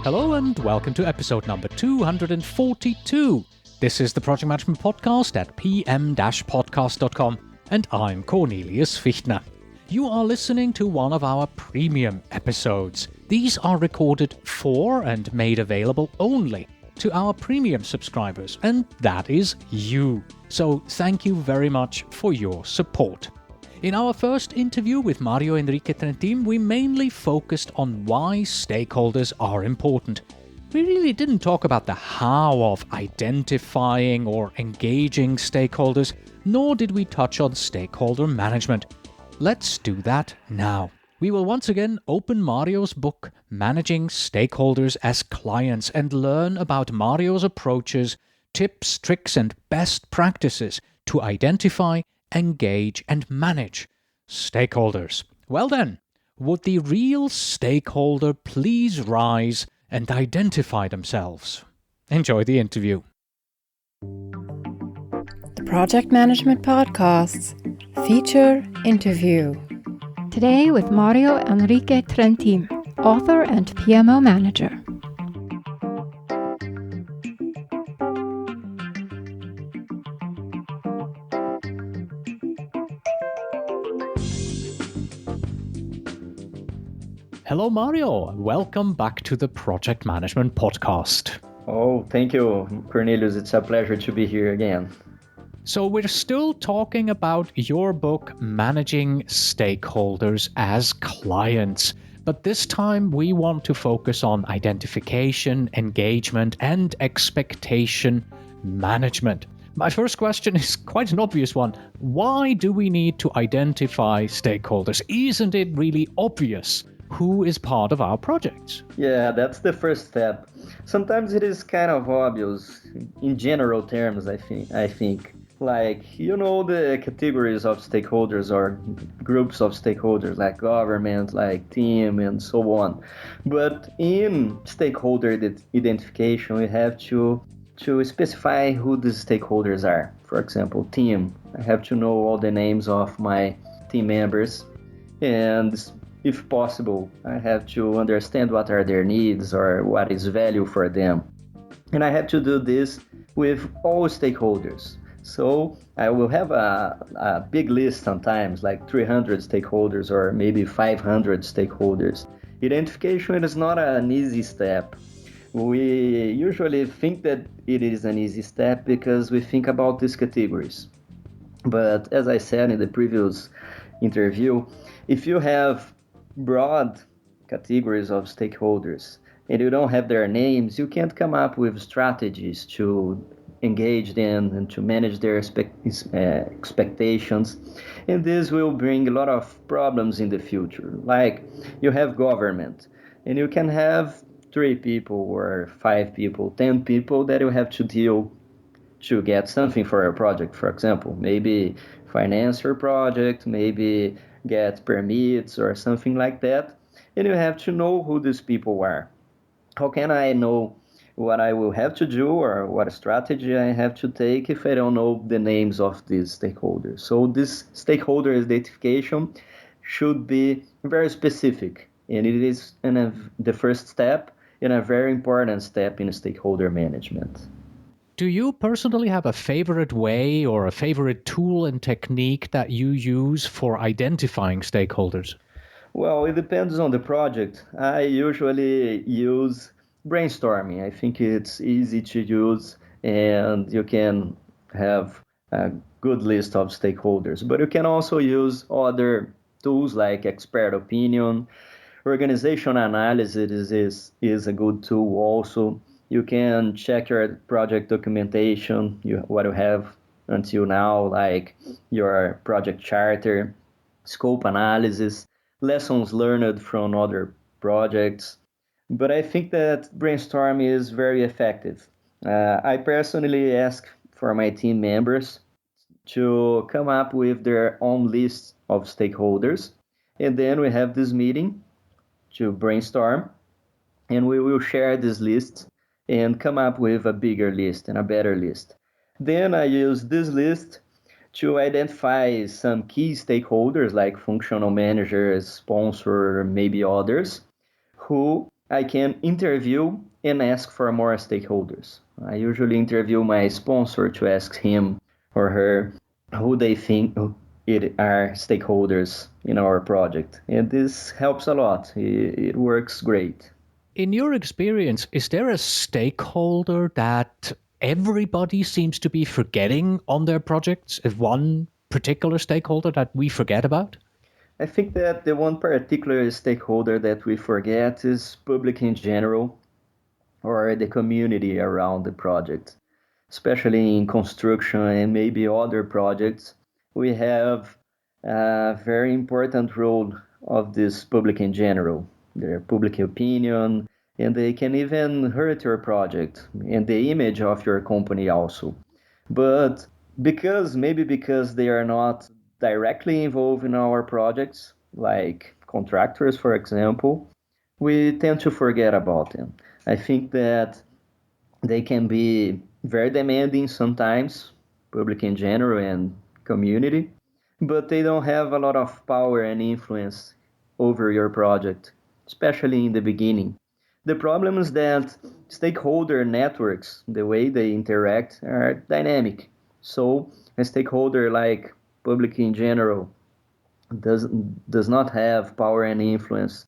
Hello and welcome to episode number 242. This is the Project Management Podcast at pm-podcast.com and I'm Cornelius Fichtner. You are listening to one of our premium episodes. These are recorded for and made available only to our premium subscribers, and that is you. So thank you very much for your support. In our first interview with Mario Enrique Trentin, we mainly focused on why stakeholders are important. We really didn't talk about the how of identifying or engaging stakeholders, nor did we touch on stakeholder management. Let's do that now. We will once again open Mario's book, Managing Stakeholders as Clients, and learn about Mario's approaches, tips, tricks, and best practices to identify, engage, and manage stakeholders. Well then, would the real stakeholder please rise and identify themselves? Enjoy the interview. The Project Management Podcasts feature interview. Today with Mario Enrique Trentin, author and PMO manager. Hello Mario, welcome back to the Project Management Podcast. Oh, thank you, Cornelius. It's a pleasure to be here again. So we're still talking about your book, Managing Stakeholders as Clients. But this time we want to focus on identification, engagement, and expectation management. My first question is quite an obvious one. Why do we need to identify stakeholders? Isn't it really obvious who is part of our projects? Yeah, that's the first step. Sometimes it is kind of obvious in general terms, I think. Like, you know, the categories of stakeholders or groups of stakeholders like government, like team, and so on. But in stakeholder identification, we have to specify who these stakeholders are. For example, team. I have to know all the names of my team members. And if possible, I have to understand what are their needs or what is value for them. And I have to do this with all stakeholders. So I will have a big list sometimes, like 300 stakeholders or maybe 500 stakeholders. Identification is not an easy step. We usually think that it is an easy step because we think about these categories. But as I said in the previous interview, if you have broad categories of stakeholders and you don't have their names, you can't come up with strategies to engage them and to manage their expectations. And this will bring a lot of problems in the future. Like you have government and you can have 3 people or 5 people, 10 people that you have to deal to get something for your project. For example, maybe finance your project, maybe get permits or something like that. And you have to know who these people are. How can I know what I will have to do or what strategy I have to take if I don't know the names of these stakeholders? So this stakeholder identification should be very specific, and it is the first step and a very important step in stakeholder management. Do you personally have a favorite way or a favorite tool and technique that you use for identifying stakeholders? Well, it depends on the project. I usually use brainstorming. I think it's easy to use and you can have a good list of stakeholders. But you can also use other tools like expert opinion. Organizational analysis is a good tool also. You can check your project documentation, what you have until now, like your project charter, scope analysis, lessons learned from other projects. But I think that brainstorming is very effective. I personally ask for my team members to come up with their own list of stakeholders. And then we have this meeting to brainstorm, and we will share this list and come up with a bigger list and a better list. Then I use this list to identify some key stakeholders like functional managers, sponsor, maybe others, who I can interview and ask for more stakeholders. I usually interview my sponsor to ask him or her who they think it are stakeholders in our project. And this helps a lot. It works great. In your experience, is there a stakeholder that everybody seems to be forgetting on their projects? Is one particular stakeholder that we forget about? I think that the one particular stakeholder that we forget is public in general or the community around the project, especially in construction and maybe other projects. We have a very important role of this public in general, their public opinion, and they can even hurt your project and the image of your company also. But maybe because they are not directly involved in our projects, like contractors, for example, we tend to forget about them. I think that they can be very demanding sometimes, public in general and community, but they don't have a lot of power and influence over your project, especially in the beginning. The problem is that stakeholder networks, the way they interact, are dynamic. So a stakeholder like public in general does not have power and influence,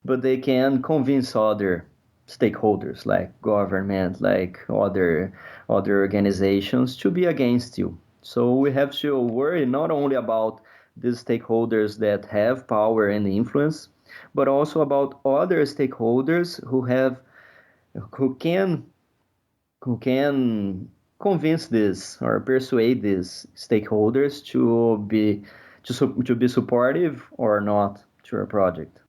but they can convince other stakeholders like government, like other organizations to be against you. So we have to worry not only about the stakeholders that have power and influence, but also about other stakeholders who can who can convince this or persuade these stakeholders to be supportive or not to a project.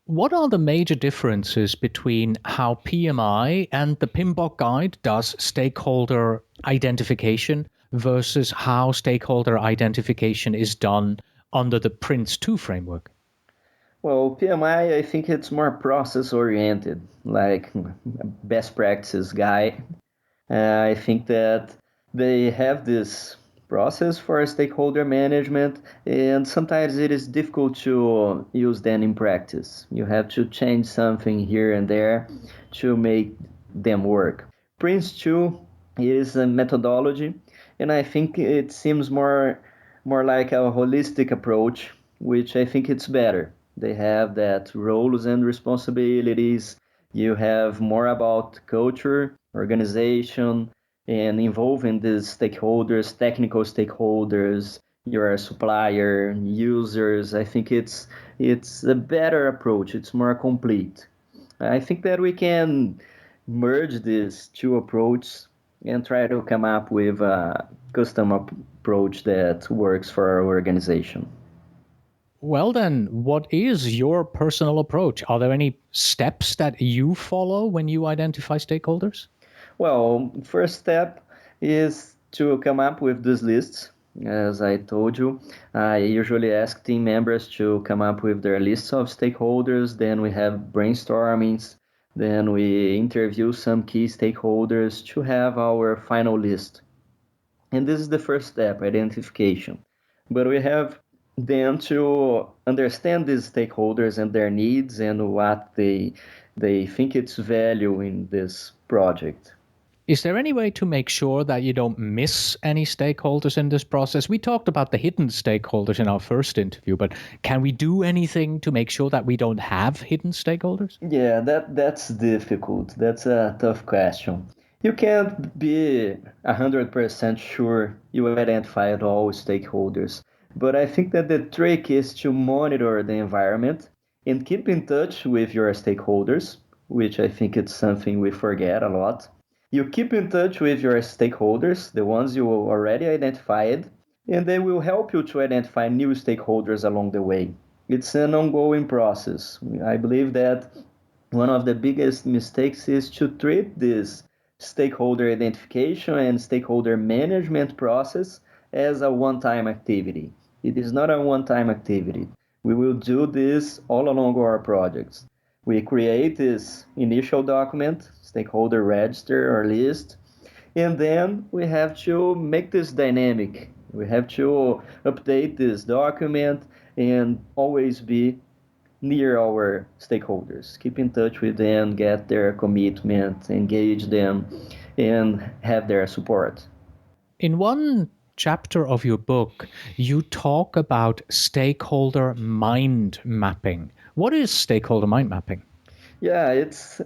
What are the major differences between how PMI and the PMBOK guide does stakeholder identification versus how stakeholder identification is done under the Prince2 framework? Well, PMI, I think it's more process oriented, like best practices guy. I think that they have this process for stakeholder management, and sometimes it is difficult to use them in practice. You have to change something here and there to make them work. Prince 2 is a methodology, and I think it seems more like a holistic approach, which I think it's better. They have that roles and responsibilities. You have more about culture, organization, and involving these stakeholders, technical stakeholders, your supplier, users. I think it's a better approach. It's more complete. I think that we can merge these two approaches and try to come up with a custom approach that works for our organization. Well, then, what is your personal approach? Are there any steps that you follow when you identify stakeholders? Well, first step is to come up with these lists. As I told you, I usually ask team members to come up with their lists of stakeholders. Then we have brainstormings. Then we interview some key stakeholders to have our final list. And this is the first step, identification. But we have then to understand these stakeholders and their needs and what they think it's value in this project. Is there any way to make sure that you don't miss any stakeholders in this process? We talked about the hidden stakeholders in our first interview, but can we do anything to make sure that we don't have hidden stakeholders? Yeah, that's difficult. That's a tough question. You can't be 100% sure you identified all stakeholders, but I think that the trick is to monitor the environment and keep in touch with your stakeholders, which I think it's something we forget a lot. You keep in touch with your stakeholders, the ones you already identified, and they will help you to identify new stakeholders along the way. It's an ongoing process. I believe that one of the biggest mistakes is to treat this stakeholder identification and stakeholder management process as a one time activity. It is not a one time activity. We will do this all along our projects. We create this initial document, stakeholder register or list, and then we have to make this dynamic. We have to update this document and always be near our stakeholders. Keep in touch with them, get their commitment, engage them, and have their support. In one chapter of your book, you talk about stakeholder mind mapping. What is stakeholder mind mapping? Yeah, it's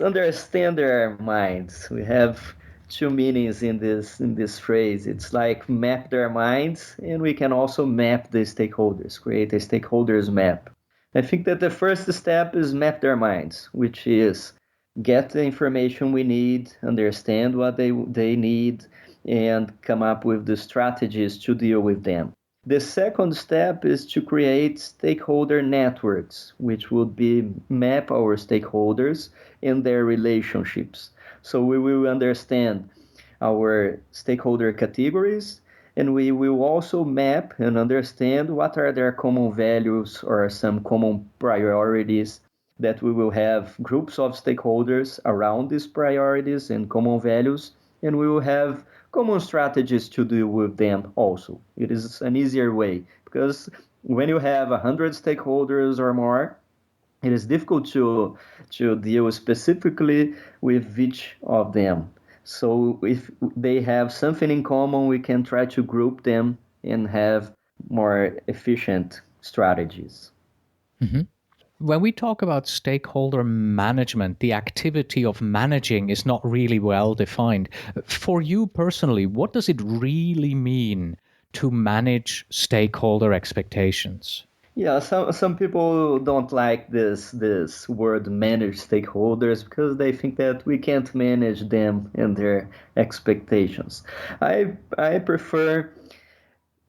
understand their minds. We have two meanings in this phrase. It's like map their minds, and we can also map the stakeholders, create a stakeholders map. I think that the first step is map their minds, which is get the information we need, understand what they need, and come up with the strategies to deal with them. The second step is to create stakeholder networks, which would be map our stakeholders and their relationships. So we will understand our stakeholder categories, and we will also map and understand what are their common values or some common priorities that we will have groups of stakeholders around these priorities and common values, and we will have common strategies to deal with them also. It is an easier way because when you have 100 stakeholders or more, it is difficult to deal specifically with each of them. So if they have something in common, we can try to group them and have more efficient strategies. Mhm. When we talk about stakeholder management, the activity of managing is not really well defined. For you personally, what does it really mean to manage stakeholder expectations? Yeah, some people don't like this word manage stakeholders because they think that we can't manage them and their expectations. I prefer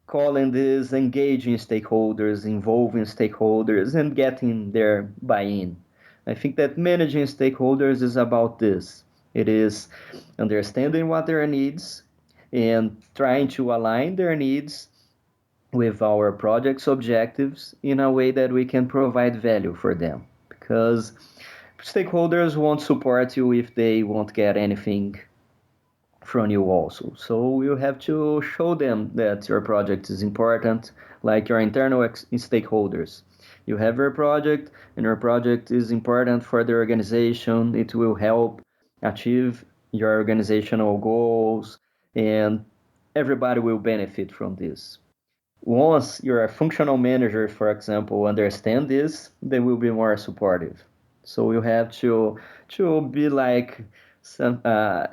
calling this engaging stakeholders, involving stakeholders, and getting their buy-in. I think that managing stakeholders is about this. It is understanding what their needs and trying to align their needs with our project's objectives in a way that we can provide value for them. Because stakeholders won't support you if they won't get anything from you also. So you have to show them that your project is important, like your internal stakeholders. You have your project, and your project is important for the organization. It will help achieve your organizational goals, and everybody will benefit from this. Once your functional managers, for example, understand this, they will be more supportive. So you have to be like some.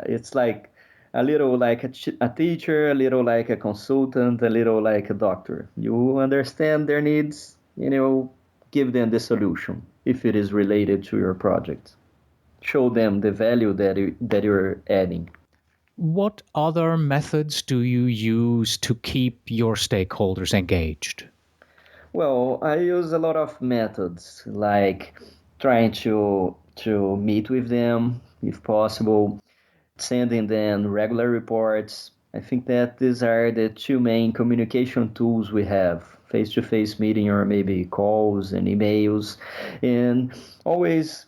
It's like a little like a teacher, a little like a consultant, a little like a doctor. You understand their needs, and you give them the solution if it is related to your project. Show them the value that you're adding. What other methods do you use to keep your stakeholders engaged? Well, I use a lot of methods like trying to meet with them if possible, sending them regular reports. I think that these are the two main communication tools we have, face-to-face meeting or maybe calls and emails, and always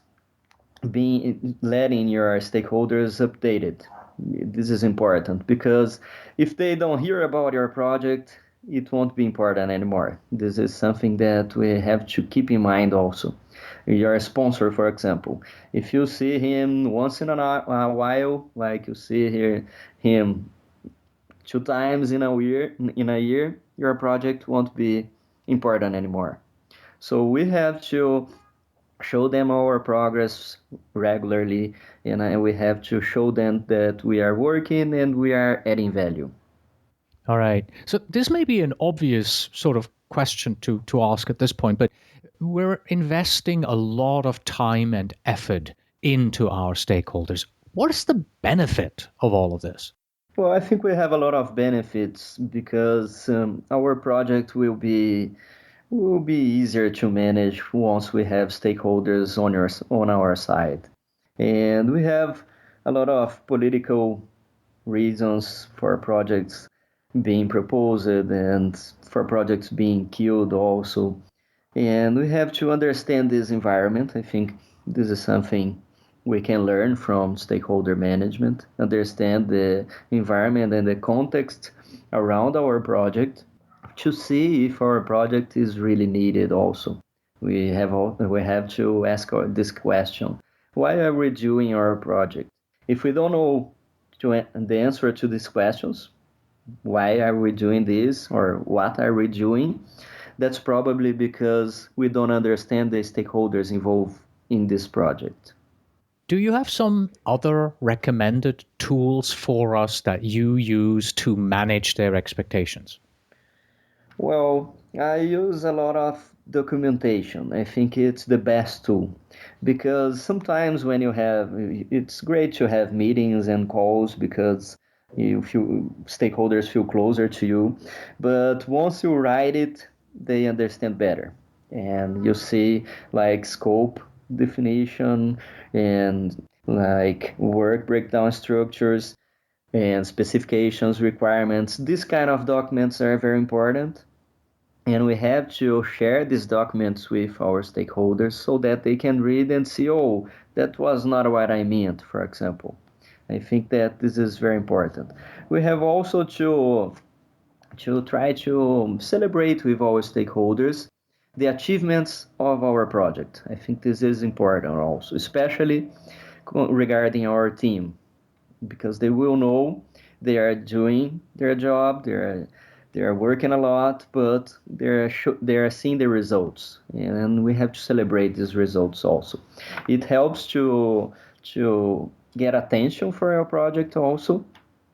being letting your stakeholders updated. This is important because if they don't hear about your project, it won't be important anymore. This is something that we have to keep in mind also. Your sponsor, for example, if you see him once in a while, like you see here him two times in a year, your project won't be important anymore. So we have to show them our progress regularly, and we have to show them that we are working and we are adding value. All right. So this may be an obvious sort of question to ask at this point, but we're investing a lot of time and effort into our stakeholders. What is the benefit of all of this? Well, I think we have a lot of benefits because our project will be easier to manage once we have stakeholders on our side, and we have a lot of political reasons for projects being proposed and for projects being killed also. And we have to understand this environment. I think this is something we can learn from stakeholder management, understand the environment and the context around our project to see if our project is really needed also. We have to ask this question: why are we doing our project? If we don't know the answer to these questions, why are we doing this or what are we doing? That's probably because we don't understand the stakeholders involved in this project. Do you have some other recommended tools for us that you use to manage their expectations? Well, I use a lot of documentation. I think it's the best tool because sometimes when it's great to have meetings and calls because stakeholders feel closer to you. But once you write it, they understand better. And you see like scope definition and like work breakdown structures and specifications, requirements. These kind of documents are very important. And we have to share these documents with our stakeholders so that they can read and see, oh, that was not what I meant, for example. I think that this is very important. We have also to try to celebrate with our stakeholders the achievements of our project. I think this is important also, especially regarding our team, because they will know they are doing their job, they are working a lot, but they are seeing the results, and we have to celebrate these results also. It helps to get attention for your project also,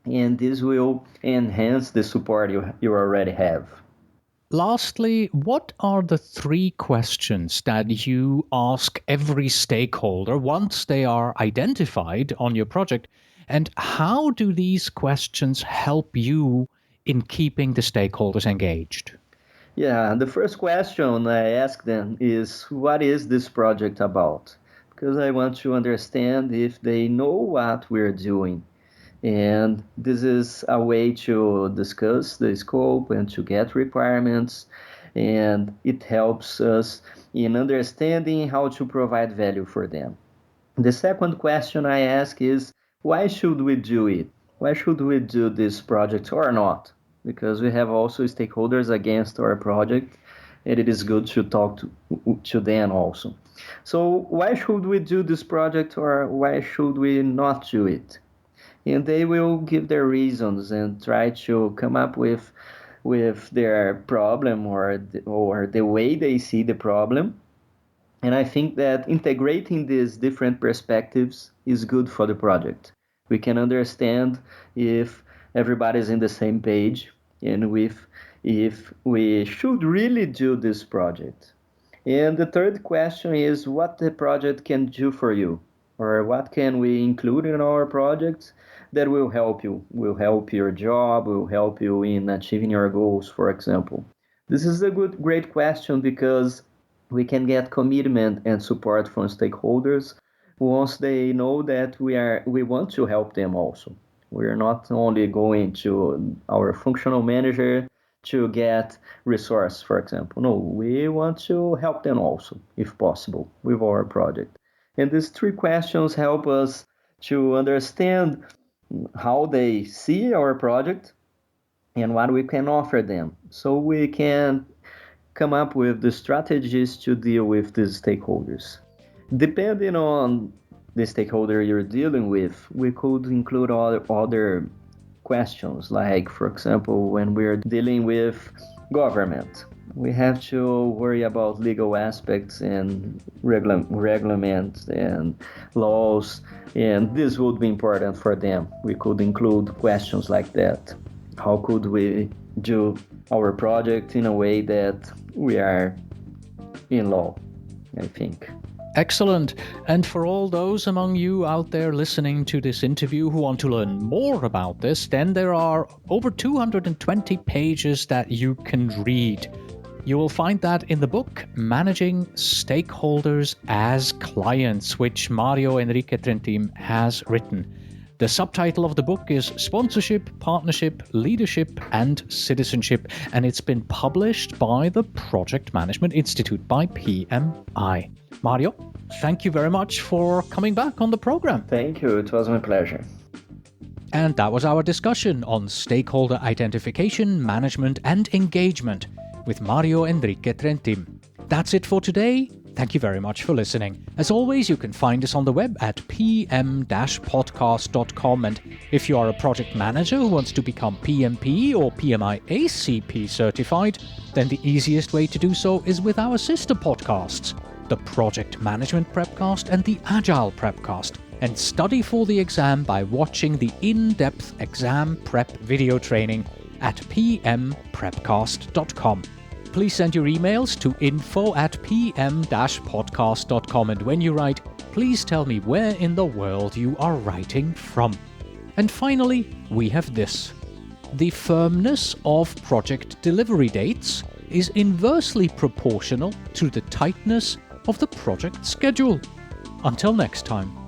and this will enhance the support you already have. Lastly, what are the 3 questions that you ask every stakeholder once they are identified on your project? And how do these questions help you in keeping the stakeholders engaged? Yeah, the first question I ask them is, what is this project about? Because I want to understand if they know what we're doing. And this is a way to discuss the scope and to get requirements. And it helps us in understanding how to provide value for them. The second question I ask is, why should we do it? Why should we do this project or not? Because we have also stakeholders against our project, and it is good to talk to them also. So why should we do this project or why should we not do it? And they will give their reasons and try to come up with their problem or the way they see the problem. And I think that integrating these different perspectives is good for the project. We can understand if everybody's in the same page and if we should really do this project. And the third question is what the project can do for you, or what can we include in our project that will help you, will help your job, will help you in achieving your goals, for example. This is a great question because we can get commitment and support from stakeholders once they know that we want to help them also. We are not only going to our functional manager to get resource, for example. No, we want to help them also, if possible, with our project. And these 3 questions help us to understand how they see our project and what we can offer them, so we can come up with the strategies to deal with these stakeholders. Depending on the stakeholder you're dealing with, we could include other questions, like, for example, when we're dealing with government, we have to worry about legal aspects and regulations and laws, and this would be important for them. We could include questions like that. How could we do our project in a way that we are in law, I think. Excellent. And for all those among you out there listening to this interview who want to learn more about this, then there are over 220 pages that you can read. You will find that in the book Managing Stakeholders as Clients, which Mario Enrique Trentin has written. The subtitle of the book is Sponsorship, Partnership, Leadership and Citizenship, and it's been published by the Project Management Institute, by PMI. Mario, thank you very much for coming back on the program. Thank you. It was my pleasure. And that was our discussion on stakeholder identification, management and engagement with Mario Enrique Trentin. That's it for today. Thank you very much for listening. As always, you can find us on the web at pm-podcast.com, and if you are a project manager who wants to become PMP or PMI-ACP certified, then the easiest way to do so is with our sister podcasts, the Project Management Prepcast and the Agile Prepcast, and study for the exam by watching the in-depth exam prep video training at pmprepcast.com. Please send your emails to info@pm-podcast.com, and when you write, please tell me where in the world you are writing from. And finally, we have this. The firmness of project delivery dates is inversely proportional to the tightness of the project schedule. Until next time.